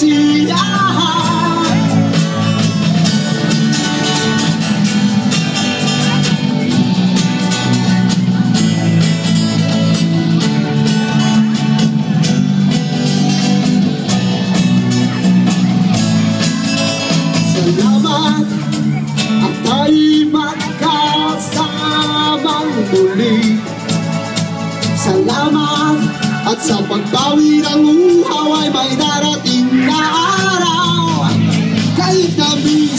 kasiyahan. Salamat at tayo'y magkasamang muli. Salamat at sa pagbawi ng uhaw ay may darating na araw. Kahit kami